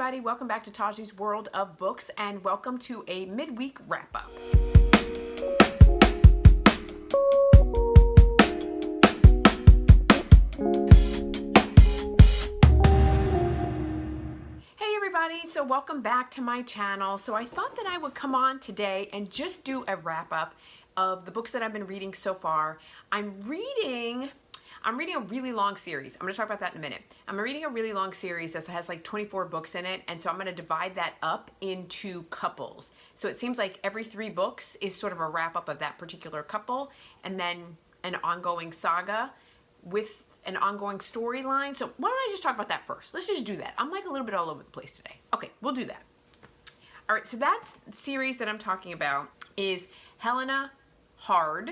everybody, welcome back to Taji's World of Books and welcome to a midweek wrap-up. Hey everybody, so welcome back to my channel. So I thought that I would come on today and just do a wrap-up of the books that I've been reading so far. I'm reading a really long series. I'm going to talk about that in a minute. I'm reading a really long series that has like 24 books in it, and so I'm going to divide that up into couples. So it seems like every 3 books is sort of a wrap-up of that particular couple, and then an ongoing saga with an ongoing storyline. So why don't I just talk about that first? Let's just do that. I'm like a little bit all over the place today. Okay, we'll do that. All right, so that series that I'm talking about is Helena Hart,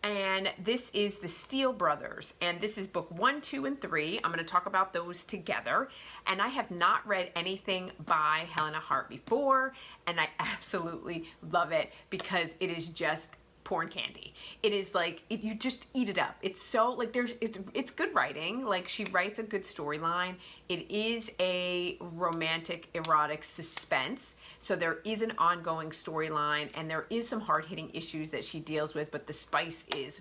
and this is the Steele Brothers, and this is book 1, 2, and 3. I'm going to talk about those together, and I have not read anything by Helena Hart before, and I absolutely love it because it is just porn candy. It is like, you just eat it up. It's so, like, it's good writing. Like, she writes a good storyline. It is a romantic, erotic suspense. So there is an ongoing storyline, and there is some hard-hitting issues that she deals with, but the spice is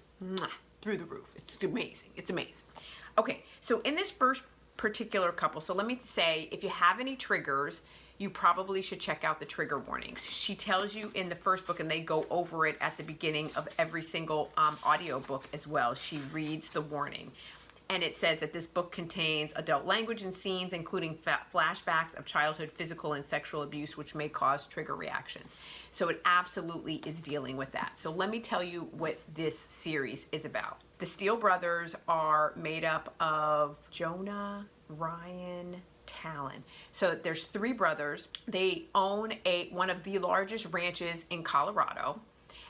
through the roof. It's amazing. It's amazing. Okay, so in this first particular couple, so let me say, if you have any triggers, you probably should check out the trigger warnings. She tells you in the first book, and they go over it at the beginning of every single audio book as well. She reads the warning. And it says that this book contains adult language and scenes, including flashbacks of childhood physical and sexual abuse, which may cause trigger reactions. So it absolutely is dealing with that. So let me tell you what this series is about. The Steele brothers are made up of Jonah, Ryan, Talon. So there's 3 brothers. They own one of the largest ranches in Colorado,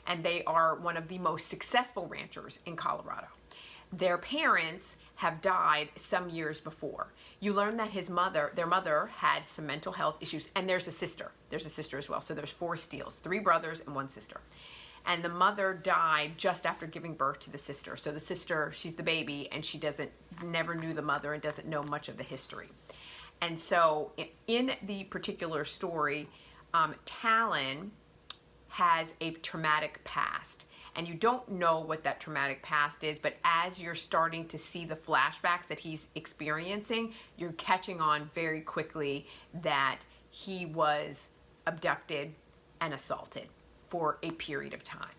and they are one of the most successful ranchers in Colorado. Their parents have died some years before. You learn that their mother had some mental health issues, and there's a sister. There's a sister as well. So there's 4 Steeles, 3 brothers and 1 sister. And the mother died just after giving birth to the sister. So the sister, she's the baby, and she never knew the mother and doesn't know much of the history. And so in the particular story, Talon has a traumatic past. And you don't know what that traumatic past is, but as you're starting to see the flashbacks that he's experiencing, you're catching on very quickly that he was abducted and assaulted for a period of time.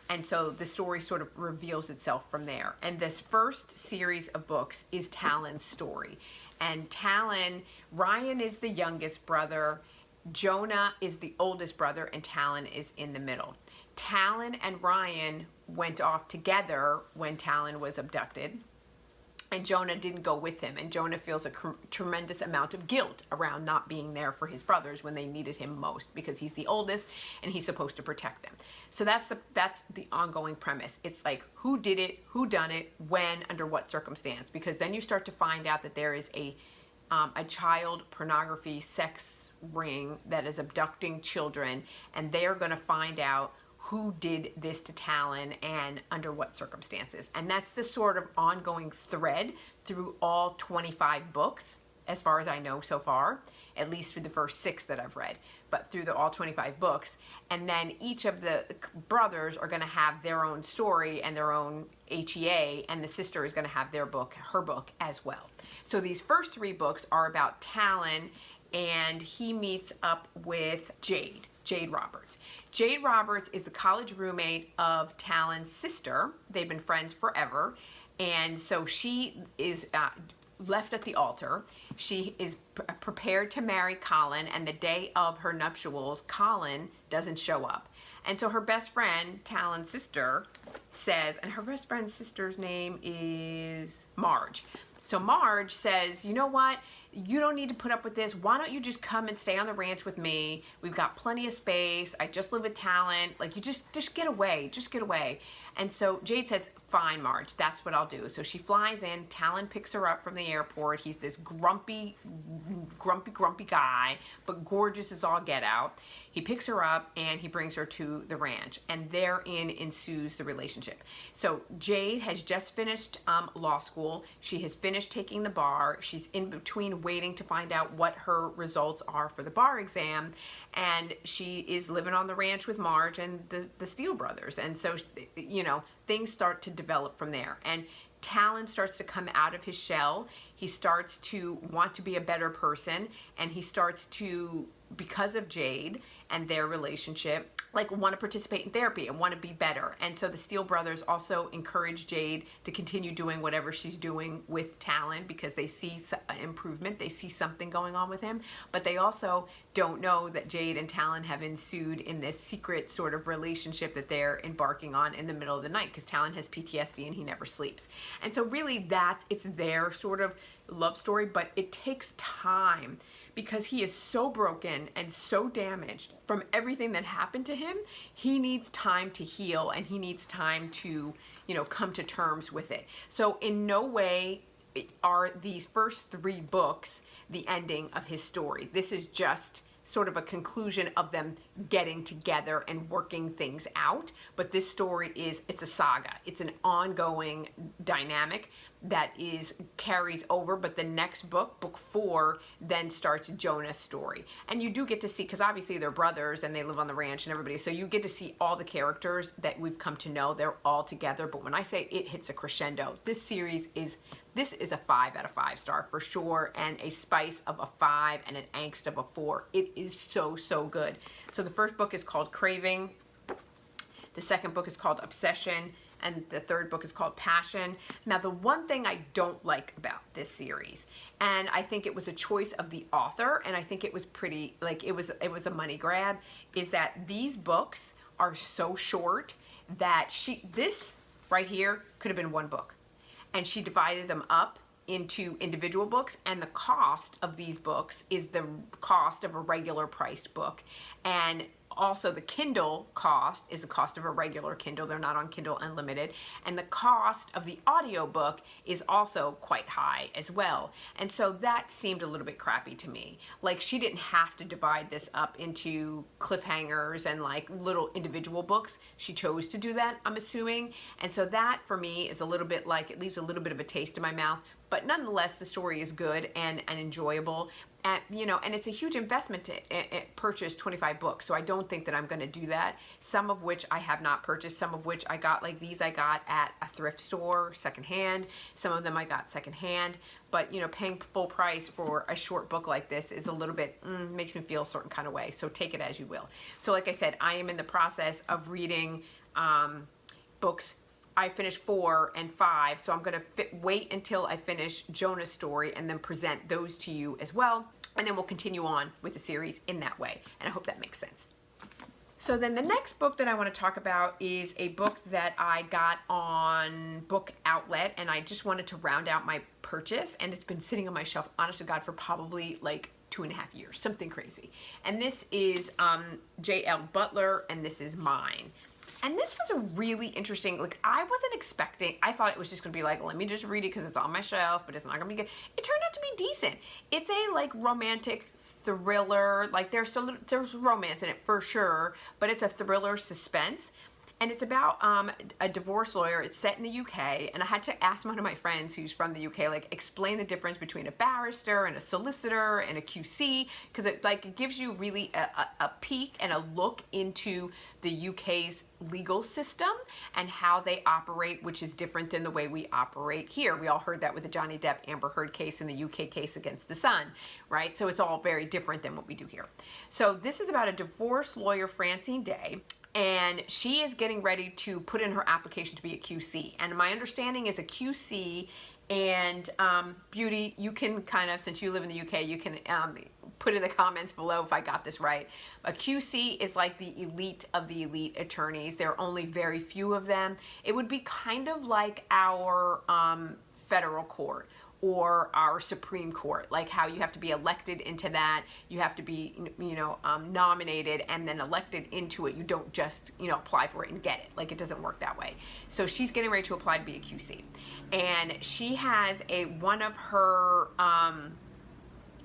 And so the story sort of reveals itself from there. And this first series of books is Talon's story. And Talon, Ryan is the youngest brother, Jonah is the oldest brother, and Talon is in the middle. Talon and Ryan went off together when Talon was abducted, and Jonah didn't go with him, and Jonah feels a tremendous amount of guilt around not being there for his brothers when they needed him most, because he's the oldest and he's supposed to protect them. So that's the ongoing premise. It's like, who did it, who done it, when, under what circumstance, because then you start to find out that there is a child pornography sex ring that is abducting children, and they are going to find out who did this to Talon and under what circumstances. And that's the sort of ongoing thread through all 25 books, as far as I know so far, at least through the first 6 that I've read, but through all 25 books. And then each of the brothers are going to have their own story and their own HEA, and the sister is going to have her book as well. So these first 3 books are about Talon, and he meets up with Jade Roberts. Jade Roberts is the college roommate of Talon's sister. They've been friends forever, and so she is left at the altar. She is prepared to marry Colin, and the day of her nuptials, Colin doesn't show up. And so her best friend, Talon's sister, says, and her best friend's sister's name is Marge. So Marge says, you know what? You don't need to put up with this. Why don't you just come and stay on the ranch with me? We've got plenty of space. I just live with Talon. Like, you just get away. Just get away. And so Jade says, fine, Marge, that's what I'll do. So she flies in, Talon picks her up from the airport. He's this grumpy guy, but gorgeous as all get out. He picks her up and he brings her to the ranch, and therein ensues the relationship. So Jade has just finished law school. She has finished taking the bar. She's in between waiting to find out what her results are for the bar exam, and she is living on the ranch with Marge and the Steele brothers. And so, you know, things start to develop from there. And Talon starts to come out of his shell. He starts to want to be a better person, and he starts to, because of Jade and their relationship, like want to participate in therapy and want to be better. And so the Steele brothers also encourage Jade to continue doing whatever she's doing with Talon, because they see improvement, they see something going on with him, but they also don't know that Jade and Talon have ensued in this secret sort of relationship that they're embarking on in the middle of the night, because Talon has PTSD and he never sleeps. And so really it's their sort of love story, but it takes time, because he is so broken and so damaged from everything that happened to him. He needs time to heal, and he needs time to, you know, come to terms with it. So in no way are these first 3 books the ending of his story. This is just sort of a conclusion of them getting together and working things out. But this story it's a saga. It's an ongoing dynamic that carries over, but the next book, book 4, then starts Jonah's story. And you do get to see, because obviously they're brothers and they live on the ranch and everybody, so you get to see all the characters that we've come to know. They're all together, but when I say it hits a crescendo, this is a 5 out of 5 star for sure, and a spice of a 5 and an angst of a 4. It is so, so good. So the first book is called Craving. The second book is called Obsession, and the third book is called Passion. Now, the one thing I don't like about this series, and I think it was a choice of the author, and I think it was pretty, like, it was a money grab, is that these books are so short that this right here could have been 1 book. And she divided them up into individual books, and the cost of these books is the cost of a regular priced book. And also the Kindle cost is the cost of a regular Kindle. They're not on Kindle Unlimited. And the cost of the audiobook is also quite high as well. And so that seemed a little bit crappy to me. Like, she didn't have to divide this up into cliffhangers and like little individual books. She chose to do that, I'm assuming. And so that for me is a little bit like, it leaves a little bit of a taste in my mouth. But nonetheless, the story is good and enjoyable. And, you know, and it's a huge investment to purchase 25 books. So I don't think that I'm going to do that. Some of which I have not purchased. Some of which I got, like these I got at a thrift store secondhand. Some of them I got secondhand. But, you know, paying full price for a short book like this is a little bit, makes me feel a certain kind of way. So take it as you will. So like I said, I am in the process of reading books. I finished 4 and 5, so I'm going to wait until I finish Jonah's story and then present those to you as well. And then we'll continue on with the series in that way. And I hope that makes sense. So then the next book that I want to talk about is a book that I got on Book Outlet, and I just wanted to round out my purchase. And it's been sitting on my shelf, honest to God, for probably like 2.5 years, something crazy. And this is J.L. Butler, and this is Mine. And this was a really interesting, like, I wasn't expecting, I thought it was just going to be like, let me just read it because it's on my shelf, but it's not going to be good. It turned out to be decent. It's a, like, romantic thriller, like, there's romance in it for sure, but it's a thriller suspense. And it's about a divorce lawyer. It's set in the UK, and I had to ask one of my friends who's from the UK, like, explain the difference between a barrister and a solicitor and a QC, because it gives you really a peek and a look into the UK's legal system and how they operate, which is different than the way we operate here. We all heard that with the Johnny Depp Amber Heard case and the UK case against the Sun, right? So it's all very different than what we do here. So this is about a divorce lawyer, Francine Day, and she is getting ready to put in her application to be a QC. And my understanding is a QC, and Beauty, you can kind of, since you live in the UK, you can put in the comments below if I got this right. A QC is like the elite of the elite attorneys. There are only very few of them. It would be kind of like our federal court, or our Supreme Court, like how you have to be elected into that, you have to be, nominated and then elected into it. You don't just, apply for it and get it. Like, it doesn't work that way. So she's getting ready to apply to be a QC. And she has one of her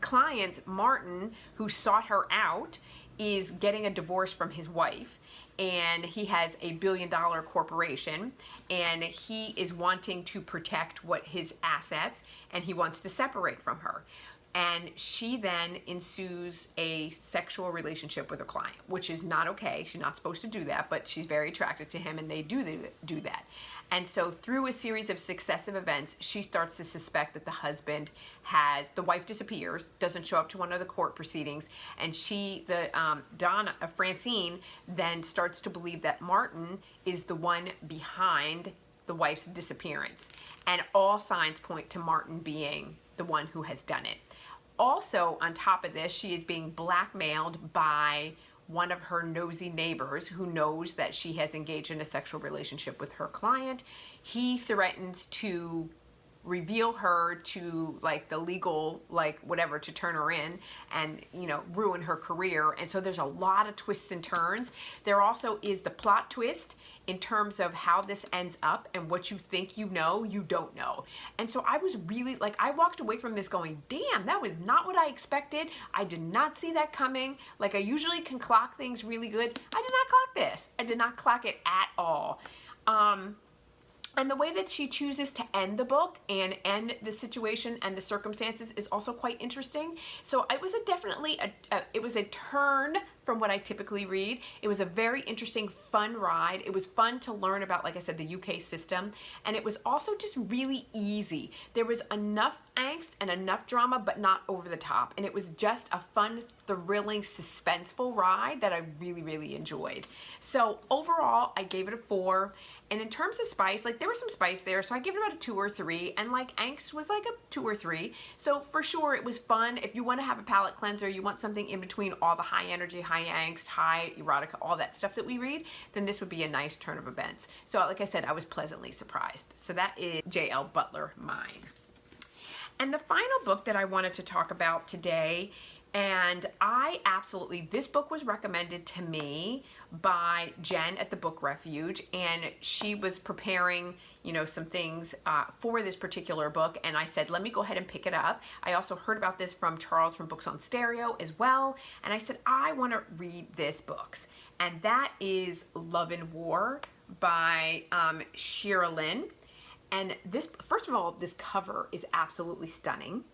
clients, Martin, who sought her out, is getting a divorce from his wife. And he has a $1 billion corporation, and he is wanting to protect his assets, and he wants to separate from her. And she then ensues a sexual relationship with a client, which is not okay. She's not supposed to do that, but she's very attracted to him, and they do that. And so through a series of successive events, she starts to suspect that the wife disappears, doesn't show up to one of the court proceedings, and Francine then starts to believe that Martin is the one behind the wife's disappearance. And all signs point to Martin being the one who has done it. Also, on top of this, she is being blackmailed by one of her nosy neighbors who knows that she has engaged in a sexual relationship with her client. He threatens to reveal her to the legal, to turn her in and, ruin her career. And so there's a lot of twists and turns. There also is the plot twist in terms of how this ends up, and what you think you don't know. And so I was really, I walked away from this going, damn, that was not what I expected. I did not see that coming. I usually can clock things really good. I did not clock this. I did not clock it at all. And the way that she chooses to end the book and end the situation and the circumstances is also quite interesting. So it was it was a turn from what I typically read. It was a very interesting, fun ride. It was fun to learn about, like I said, the UK system. And it was also just really easy. There was enough angst and enough drama, but not over the top. And it was just a fun, thrilling, suspenseful ride that I really, really enjoyed. So overall, I gave it a 4. And in terms of spice, there was some spice there, so I gave it about a 2 or 3, and angst was a 2 or 3. So for sure, it was fun. If you want to have a palate cleanser, you want something in between all the high energy, high angst, high erotica, all that stuff that we read, then this would be a nice turn of events. So like I said, I was pleasantly surprised. So that is J.L. Butler, mine. And the final book that I wanted to talk about today, and this book was recommended to me by Jen at the Book Refuge, and she was preparing, some things for this particular book, and I said, let me go ahead and pick it up. I also heard about this from Charles from Books on Stereo as well, and I said, I want to read this book, and that is Love and War by Shira Lynn. And this, first of all, this cover is absolutely stunning.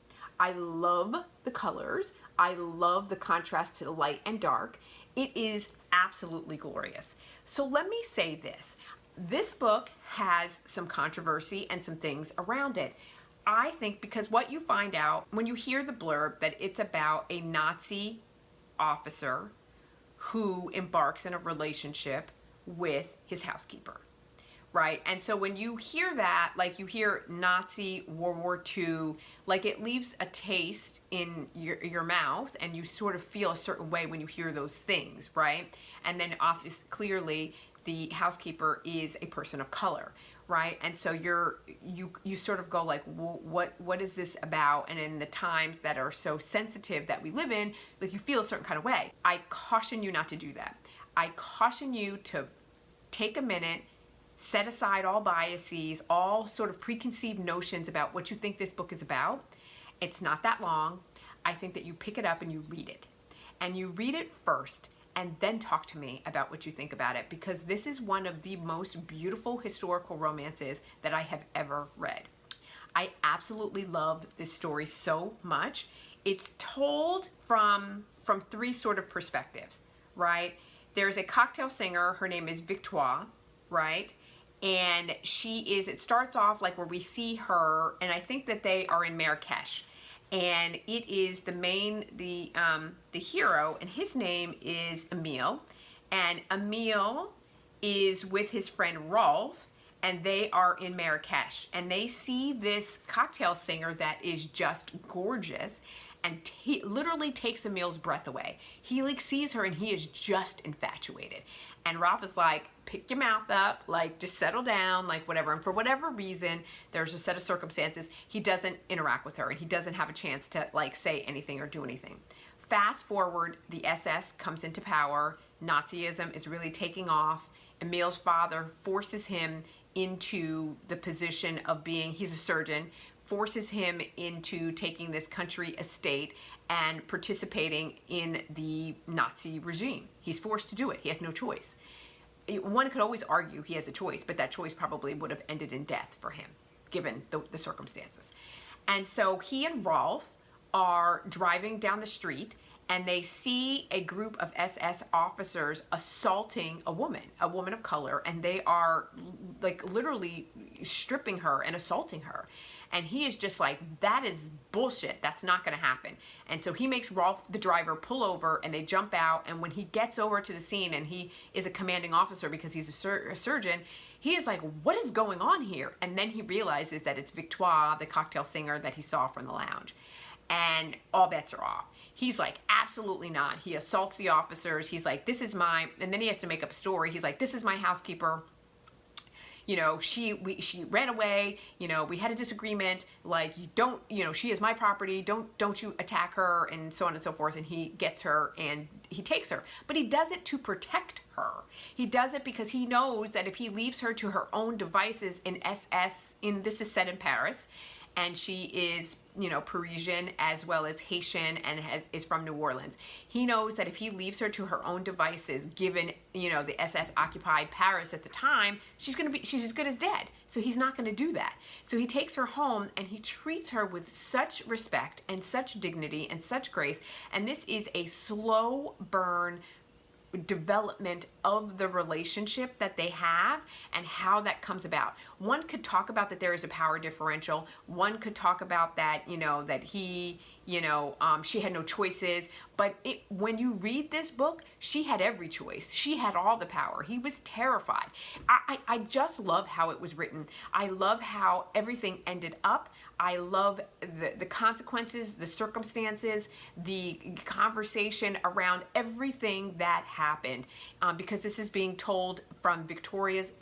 I love the colors. I love the contrast to the light and dark. It is absolutely glorious. So let me say this. This book has some controversy and some things around it. I think because what you find out when you hear the blurb that it's about a Nazi officer who embarks in a relationship with his housekeeper. Right? And so when you hear that, you hear Nazi, World War II, it leaves a taste in your mouth, and you sort of feel a certain way when you hear those things, right? And then clearly the housekeeper is a person of color, right? And so you sort of go what is this about? And in the times that are so sensitive that we live in, you feel a certain kind of way. I caution you not to do that. I caution you to take a minute, set aside all biases, all sort of preconceived notions about what you think this book is about. It's not that long. I think that you pick it up and you read it. And you read it first and then talk to me about what you think about it, because this is one of the most beautiful historical romances that I have ever read. I absolutely love this story so much. It's told from 3 sort of perspectives, right? There's a cocktail singer, her name is Victoire, right? And it starts off where we see her, and I think that they are in Marrakesh, and it is the hero, and his name is Emile, and Emile is with his friend Rolf, and they are in Marrakesh, and they see this cocktail singer that is just gorgeous, and he literally takes Emil's breath away. He like sees her and he is just infatuated. And Ralph is like, pick your mouth up, like just settle down, like whatever. And for whatever reason, there's a set of circumstances, he doesn't interact with her and he doesn't have a chance to like say anything or do anything. Fast forward, the SS comes into power, Nazism is really taking off. Emil's father forces him into the position of being, he's a surgeon, forces him into taking this country estate and participating in the Nazi regime. He's forced to do it. He has no choice. One could always argue he has a choice, but that choice probably would have ended in death for him, given the circumstances. And so he and Rolf are driving down the street and they see a group of SS officers assaulting a woman of color, and they are like literally stripping her and assaulting her. And he is just like, that is bullshit. That's not going to happen. And so he makes Rolf, the driver, pull over and they jump out. And when he gets over to the scene, and he is a commanding officer because he's a surgeon, he is like, what is going on here? And then he realizes that it's Victoire, the cocktail singer that he saw from the lounge. And all bets are off. He's like, absolutely not. He assaults the officers. He's like, this is my, and then he has to make up a story. He's like, this is my housekeeper. You know, she ran away, you know, we had a disagreement, like, you don't, you know, she is my property, don't you attack her, and so on and so forth. And he gets her and he takes her, but he does it to protect her. He does it because he knows that if he leaves her to her own devices in SS, this is set in Paris, and she is, you know, Parisian as well as Haitian and is from New Orleans. He knows that if he leaves her to her own devices, given, you know, the SS occupied Paris at the time, she's as good as dead. So he's not going to do that. So he takes her home and he treats her with such respect and such dignity and such grace. And this is a slow burn development of the relationship that they have and how that comes about. One could talk about that there is a power differential. One could talk about that, you know, that he, you know, she had no choices. But when you read this book, she had every choice. She had all the power. He was terrified. I just love how it was written. I love how everything ended up. I love the consequences, the circumstances, the conversation around everything that happened, because this is being told from Victoire's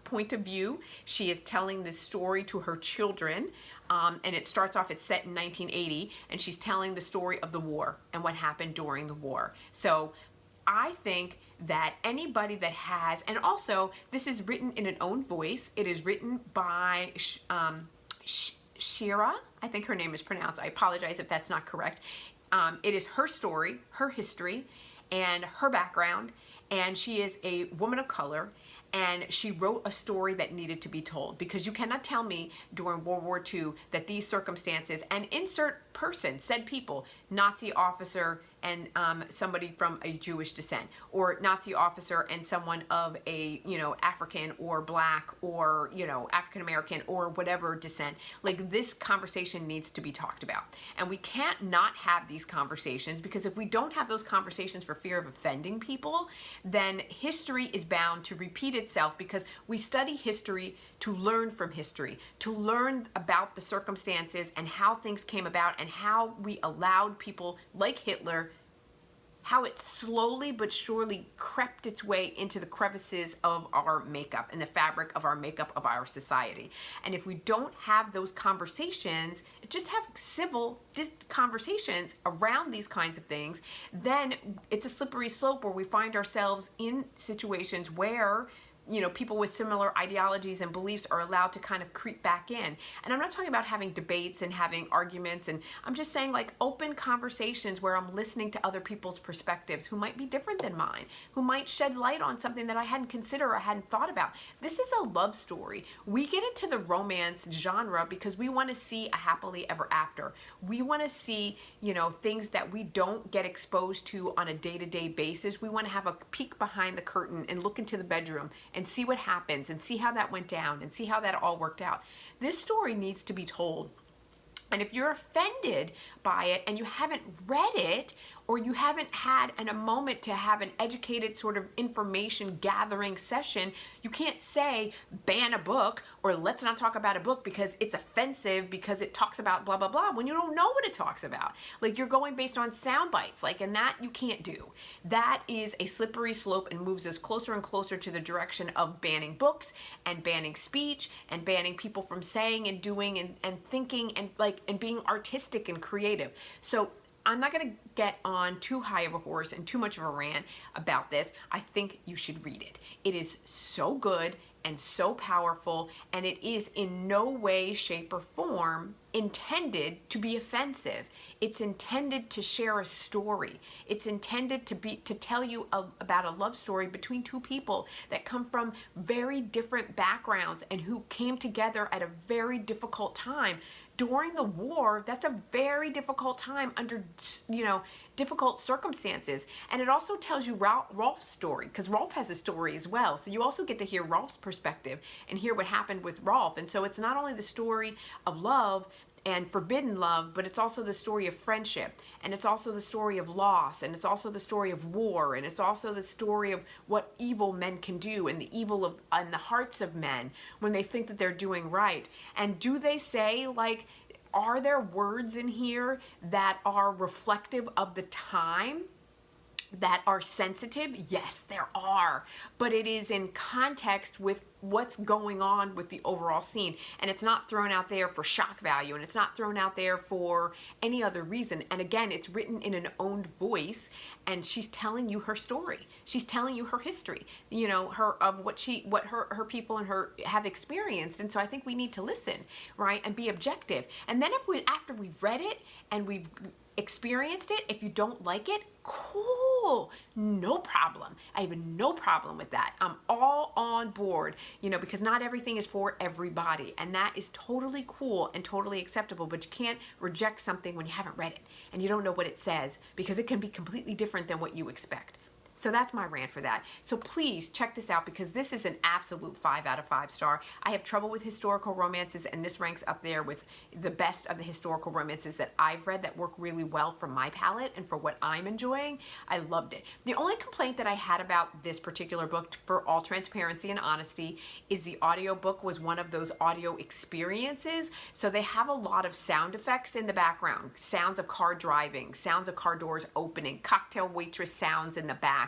point of view. She is telling this story to her children, and it starts off, it's set in 1980, and she's telling the story of the war and what happened during the war. So I think that anybody that has, and also this is written in an own voice. It is written by Shira, I think her name is pronounced. I apologize if that's not correct. It is her story, her history, and her background, and she is a woman of color, and she wrote a story that needed to be told, because you cannot tell me during World War II that these circumstances, and insert person, said people, Nazi officer and somebody from a Jewish descent, or Nazi officer and someone of a, you know, African or black or, you know, African American or whatever descent. Like, this conversation needs to be talked about. And we can't not have these conversations, because if we don't have those conversations for fear of offending people, then history is bound to repeat itself, because we study history to learn from history, to learn about the circumstances and how things came about and how we allowed people like Hitler, how it slowly but surely crept its way into the crevices of our makeup and the fabric of our makeup of our society. And if we don't have those conversations, just have civil conversations around these kinds of things, then it's a slippery slope where we find ourselves in situations where, you know, people with similar ideologies and beliefs are allowed to kind of creep back in. And I'm not talking about having debates and having arguments, and I'm just saying, like, open conversations where I'm listening to other people's perspectives who might be different than mine, who might shed light on something that I hadn't considered or I hadn't thought about. This is a love story. We get into the romance genre because we want to see a happily ever after. We want to see, you know, things that we don't get exposed to on a day-to-day basis. We want to have a peek behind the curtain and look into the bedroom and see what happens and see how that went down and see how that all worked out. This story needs to be told. And if you're offended by it and you haven't read it, or you haven't had a moment to have an educated sort of information gathering session, you can't say ban a book or let's not talk about a book because it's offensive because it talks about blah, blah, blah, when you don't know what it talks about. Like, you're going based on sound bites, like, and that you can't do. That is a slippery slope and moves us closer and closer to the direction of banning books and banning speech and banning people from saying and doing and thinking and being artistic and creative. So I'm not going to get on too high of a horse and too much of a rant about this. I think you should read it. It is so good and so powerful, and it is in no way, shape, or form intended to be offensive. It's intended to share a story. It's intended to tell you about a love story between two people that come from very different backgrounds and who came together at a very difficult time. During the war, that's a very difficult time under, difficult circumstances. And it also tells you Rolf's story, because Rolf has a story as well. So you also get to hear Rolf's perspective and hear what happened with Rolf. And so it's not only the story of love and forbidden love, but it's also the story of friendship, and it's also the story of loss, and it's also the story of war, and it's also the story of what evil men can do and the evil of in the hearts of men when they think that they're doing right. And do they say, like, are there words in here that are reflective of the time, that are sensitive? Yes, there are, but it is in context with what's going on with the overall scene, and it's not thrown out there for shock value, and it's not thrown out there for any other reason. And again, it's written in an owned voice, and she's telling you her story. She's telling you her history, what her people and her have experienced. And so I think we need to listen, right, and be objective. And then after we've read it and we've experienced it, if you don't like it, cool, no problem. I have no problem with that. I'm all on board, because not everything is for everybody, and that is totally cool and totally acceptable. But you can't reject something when you haven't read it and you don't know what it says, because it can be completely different than what you expect. So that's my rant for that. So please check this out, because this is an absolute 5 out of 5 star. I have trouble with historical romances, and this ranks up there with the best of the historical romances that I've read that work really well for my palate and for what I'm enjoying. I loved it. The only complaint that I had about this particular book, for all transparency and honesty, is the audiobook was one of those audio experiences. So they have a lot of sound effects in the background, sounds of car driving, sounds of car doors opening, cocktail waitress sounds in the back,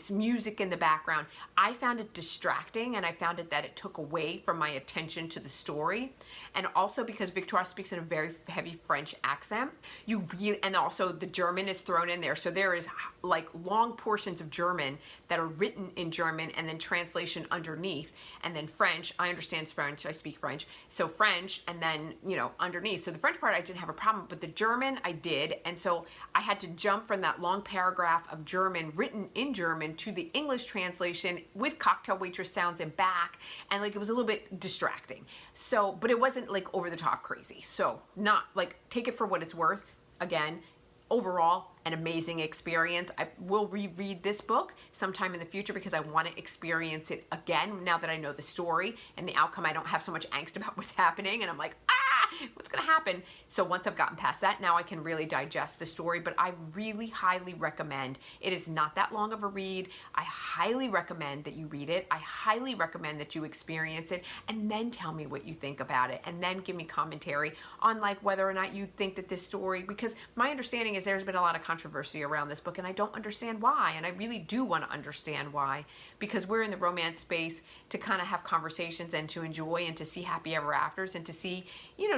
music in the background. I found it distracting, and I found that it took away from my attention to the story. And also because Victoire speaks in a very heavy French accent, and also the German is thrown in there. So there is like long portions of German that are written in German and then translation underneath, and then French. I understand French, I speak French. So French, and then, underneath. So the French part I didn't have a problem, but the German I did. And so I had to jump from that long paragraph of German written in German to the English translation with cocktail waitress sounds in back, and like it was a little bit distracting. So, but it wasn't like over the top crazy. So not like, take it for what it's worth. Again, overall, an amazing experience. I will reread this book sometime in the future because I want to experience it again now that I know the story and the outcome. I don't have so much angst about what's happening, and I'm like, what's going to happen? So once I've gotten past that, now I can really digest the story. But I really highly recommend, it is not that long of a read. I highly recommend that you read it. I highly recommend that you experience it, and then tell me what you think about it, and then give me commentary on like whether or not you think that this story, because my understanding is there's been a lot of controversy around this book, and I don't understand why, and I really do want to understand why, because we're in the romance space to kind of have conversations and to enjoy and to see happy ever afters and to see,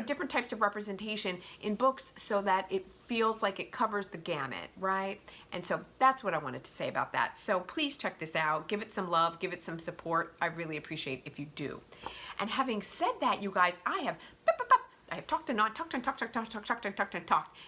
different types of representation in books so that it feels like it covers the gamut, right? And so that's what I wanted to say about that. So please check this out. Give it some love. Give it some support. I really appreciate if you do. And having said that, you guys, I have talked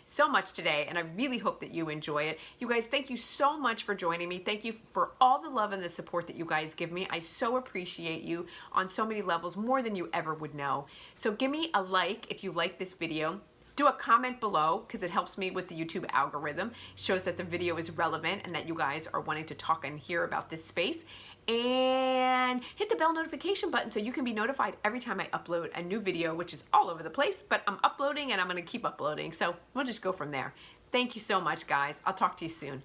so much today, and I really hope that you enjoy it. You guys, thank you so much for joining me. Thank you for all the love and the support that you guys give me. I so appreciate you on so many levels, more than you ever would know. So give me a like if you like this video. Do a comment below, because it helps me with the YouTube algorithm. It shows that the video is relevant and that you guys are wanting to talk and hear about this space. And hit the bell notification button so you can be notified every time I upload a new video, which is all over the place, but I'm uploading and I'm going to keep uploading. So we'll just go from there. Thank you so much, guys. I'll talk to you soon.